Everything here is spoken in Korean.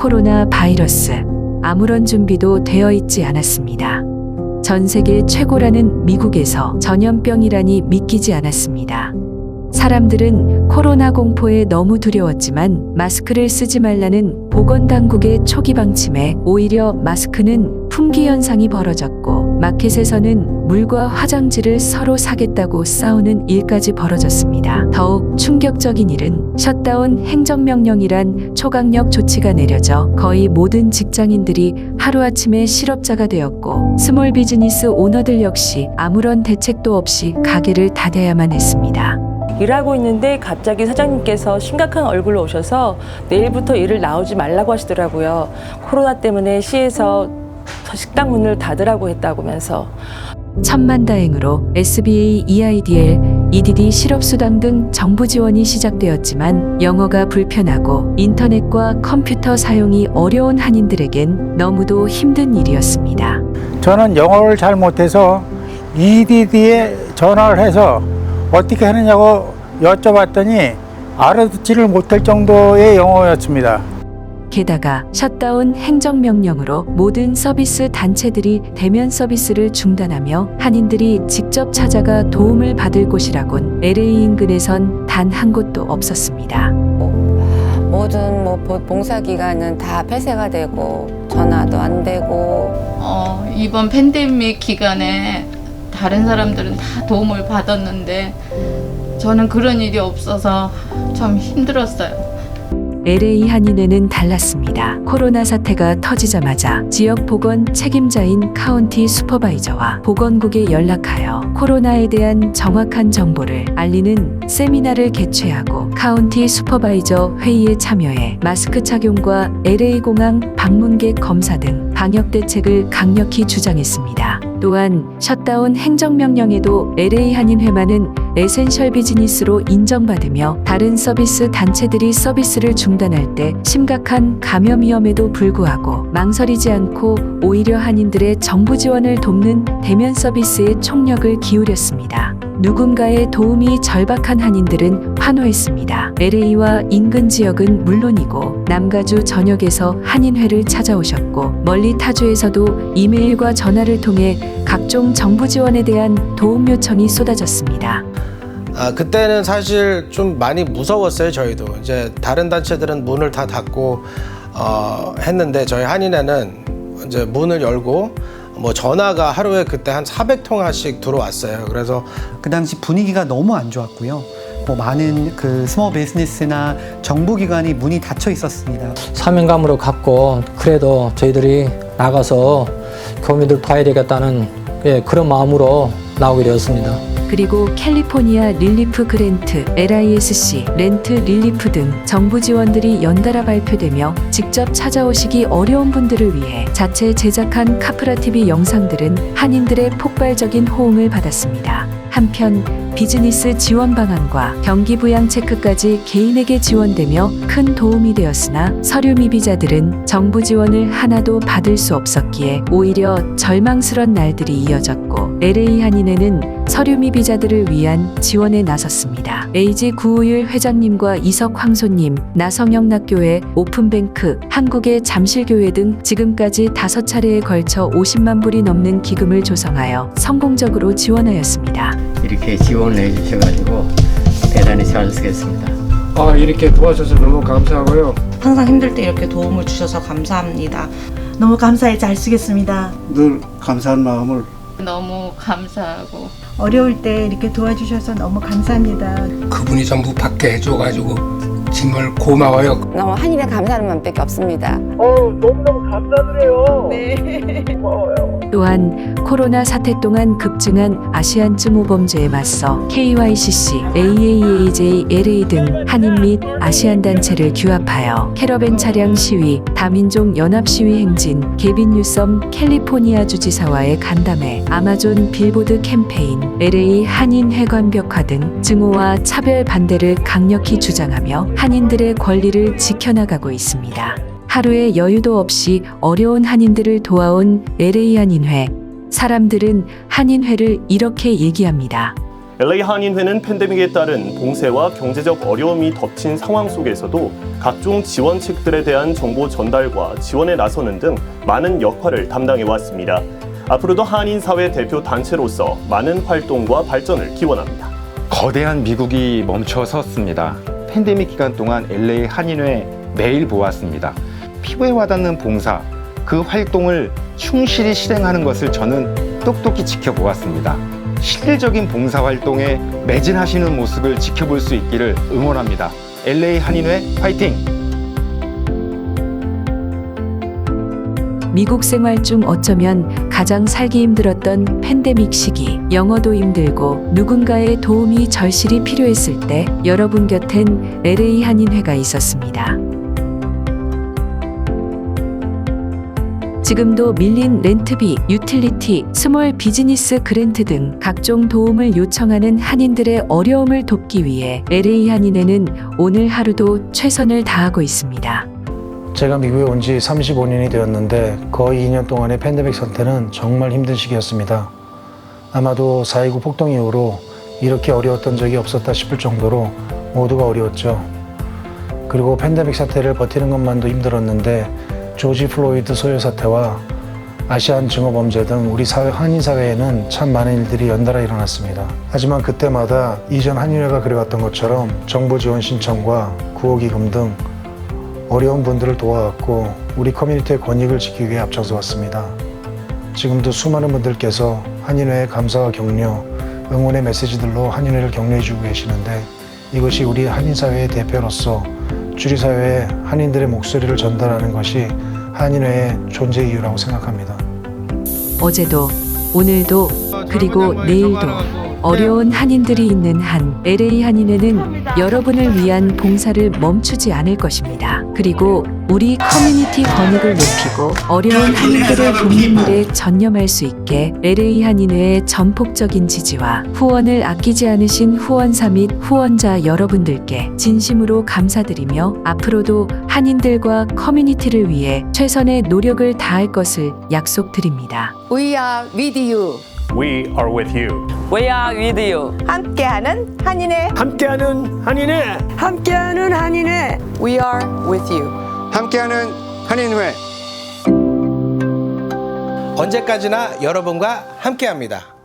코로나 바이러스. 아무런 준비도 되어 있지 않았습니다. 전 세계 최고라는 미국에서 전염병이라니 믿기지 않았습니다. 사람들은 코로나 공포에 너무 두려웠지만 마스크를 쓰지 말라는 보건당국의 초기 방침에 오히려 마스크는 품귀 현상이 벌어졌고 마켓에서는 물과 화장지를 서로 사겠다고 싸우는 일까지 벌어졌습니다. 더욱 충격적인 일은 셧다운 행정명령이란 초강력 조치가 내려져 거의 모든 직장인들이 하루아침에 실업자가 되었고 스몰 비즈니스 오너들 역시 아무런 대책도 없이 가게를 닫아야만 했습니다. 일하고 있는데 갑자기 사장님께서 심각한 얼굴로 오셔서 내일부터 일을 나오지 말라고 하시더라고요. 코로나 때문에 시에서 식당 문을 닫으라고 했다고면서. 천만다행으로 SBA, EIDL, EDD 실업수당 등 정부 지원이 시작되었지만 영어가 불편하고 인터넷과 컴퓨터 사용이 어려운 한인들에겐 너무도 힘든 일이었습니다. 저는 영어를 잘 못해서 EDD에 전화를 해서 어떻게 하느냐고 여쭤봤더니 알아듣지를 못할 정도의 영어였습니다. 게다가 셧다운 행정명령으로 모든 서비스 단체들이 대면 서비스를 중단하며 한인들이 직접 찾아가 도움을 받을 곳이라곤 LA 인근에선 단 한 곳도 없었습니다. 모든 봉사기관은 다 폐쇄가 되고 전화도 안 되고 이번 팬데믹 기간에 다른 사람들은 다 도움을 받았는데 저는 그런 일이 없어서 참 힘들었어요. LA 한인회는 달랐습니다. 코로나 사태가 터지자마자 지역 보건 책임자인 카운티 슈퍼바이저와 보건국에 연락하여 코로나에 대한 정확한 정보를 알리는 세미나를 개최하고 카운티 슈퍼바이저 회의에 참여해 마스크 착용과 LA 공항 방문객 검사 등 방역 대책을 강력히 주장했습니다. 또한 셧다운 행정명령에도 LA 한인회만은 에센셜 비즈니스로 인정받으며 다른 서비스 단체들이 서비스를 중단할 때 심각한 감염 위험에도 불구하고 망설이지 않고 오히려 한인들의 정부 지원을 돕는 대면 서비스에 총력을 기울였습니다. 누군가의 도움이 절박한 한인들은 환호했습니다. LA와 인근 지역은 물론이고 남가주 전역에서 한인회를 찾아오셨고 멀리 타주에서도 이메일과 전화를 통해 각종 정부 지원에 대한 도움 요청이 쏟아졌습니다. 그때는 사실 좀 많이 무서웠어요. 저희도 이제 다른 단체들은 문을 다 닫고 했는데 저희 한인회는 이제 문을 열고 전화가 하루에 그때 한 400통화씩 들어왔어요. 그래서 그 당시 분위기가 너무 안 좋았고요. 많은 그 스몰 비즈니스나 정부기관이 문이 닫혀 있었습니다. 사명감으로 갖고 그래도 저희들이 나가서 교민들 봐야 되겠다는 그런 마음으로 나오게 되었습니다. 그리고 캘리포니아 릴리프 그랜트, LISC, 렌트 릴리프 등 정부 지원들이 연달아 발표되며 직접 찾아오시기 어려운 분들을 위해 자체 제작한 카프라 TV 영상들은 한인들의 폭발적인 호응을 받았습니다. 한편 비즈니스 지원 방안과 경기 부양 체크까지 개인에게 지원되며 큰 도움이 되었으나 서류 미비자들은 정부 지원을 하나도 받을 수 없었기에 오히려 절망스런 날들이 이어졌고 LA 한인회는 서류 미비자들을 위한 지원에 나섰습니다. 에이지 구우율 회장님과 이석 황소님, 나성영락교회, 오픈뱅크, 한국의 잠실교회 등 지금까지 5차례에 걸쳐 50만 불이 넘는 기금을 조성하여 성공적으로 지원하였습니다. 이렇게 지원을 해주셔가지고 대단히 잘 쓰겠습니다. 이렇게 도와줘서 너무 감사하고요. 항상 힘들 때 이렇게 도움을 주셔서 감사합니다. 너무 감사히 잘 쓰겠습니다. 늘 감사한 마음을 너무 감사하고 어려울 때 이렇게 도와주셔서 너무 감사합니다. 그분이 전부 받게 해줘가지고 정말 고마워요. 너무 한일에 감사하는 마음밖에 없습니다. 너무너무 감사드려요. 네. 고마워요. 또한 코로나 사태 동안 급증한 아시안 증오범죄에 맞서 KYCC, AAAJ, LA 등 한인 및 아시안 단체를 규합하여 캐러밴 차량 시위, 다민족 연합 시위 행진, 개빈 뉴섬 캘리포니아 주지사와의 간담회, 아마존 빌보드 캠페인, LA 한인 회관벽화 등 증오와 차별 반대를 강력히 주장하며 한인들의 권리를 지켜나가고 있습니다. 하루의 여유도 없이 어려운 한인들을 도와온 LA 한인회. 사람들은 한인회를 이렇게 얘기합니다. LA 한인회는 팬데믹에 따른 봉쇄와 경제적 어려움이 덮친 상황 속에서도 각종 지원책들에 대한 정보 전달과 지원에 나서는 등 많은 역할을 담당해 왔습니다. 앞으로도 한인 사회 대표 단체로서 많은 활동과 발전을 기원합니다. 거대한 미국이 멈춰 섰습니다. 팬데믹 기간 동안 LA 한인회 매일 보았습니다. 피부에 와닿는 봉사, 그 활동을 충실히 실행하는 것을 저는 똑똑히 지켜보았습니다. 실질적인 봉사활동에 매진하시는 모습을 지켜볼 수 있기를 응원합니다. LA 한인회 화이팅! 미국 생활 중 어쩌면 가장 살기 힘들었던 팬데믹 시기, 영어도 힘들고 누군가의 도움이 절실히 필요했을 때 여러분 곁엔 LA 한인회가 있었습니다. 지금도 밀린 렌트비, 유틸리티, 스몰 비즈니스 그랜트 등 각종 도움을 요청하는 한인들의 어려움을 돕기 위해 LA 한인회는 오늘 하루도 최선을 다하고 있습니다. 제가 미국에 온 지 35년이 되었는데 거의 2년 동안의 팬데믹 상태는 정말 힘든 시기였습니다. 아마도 4.29 폭동 이후로 이렇게 어려웠던 적이 없었다 싶을 정도로 모두가 어려웠죠. 그리고 팬데믹 사태를 버티는 것만도 힘들었는데 조지 플로이드 소요 사태와 아시안 증오 범죄 등 우리 사회, 한인 사회에는 참 많은 일들이 연달아 일어났습니다. 하지만 그때마다 이전 한인회가 그래왔던 것처럼 정보 지원 신청과 구호기금 등 어려운 분들을 도와왔고 우리 커뮤니티의 권익을 지키기 위해 앞장서 왔습니다. 지금도 수많은 분들께서 한인회의 감사와 격려, 응원의 메시지들로 한인회를 격려해주고 계시는데 이것이 우리 한인사회의 대표로서 주류사회에 한인들의 목소리를 전달하는 것이 한인회의 존재 이유라고 생각합니다. 어제도, 오늘도, 그리고 내일도 어려운 한인들이 있는 한 LA 한인회는 여러분을 위한 봉사를 멈추지 않을 것입니다. 그리고 우리 커뮤니티 권익을 높이고 어려운 한인들을 돕는 일에 전념할 수 있게 LA 한인회의 전폭적인 지지와 후원을 아끼지 않으신 후원사 및 후원자 여러분들께 진심으로 감사드리며 앞으로도 한인들과 커뮤니티를 위해 최선의 노력을 다할 것을 약속드립니다. We are with you. We are with you. We are with you. 함께하는 한인회. 함께하는 한인회. 함께하는 한인회. We are with you. 함께하는 한인회. 언제까지나 여러분과 함께합니다.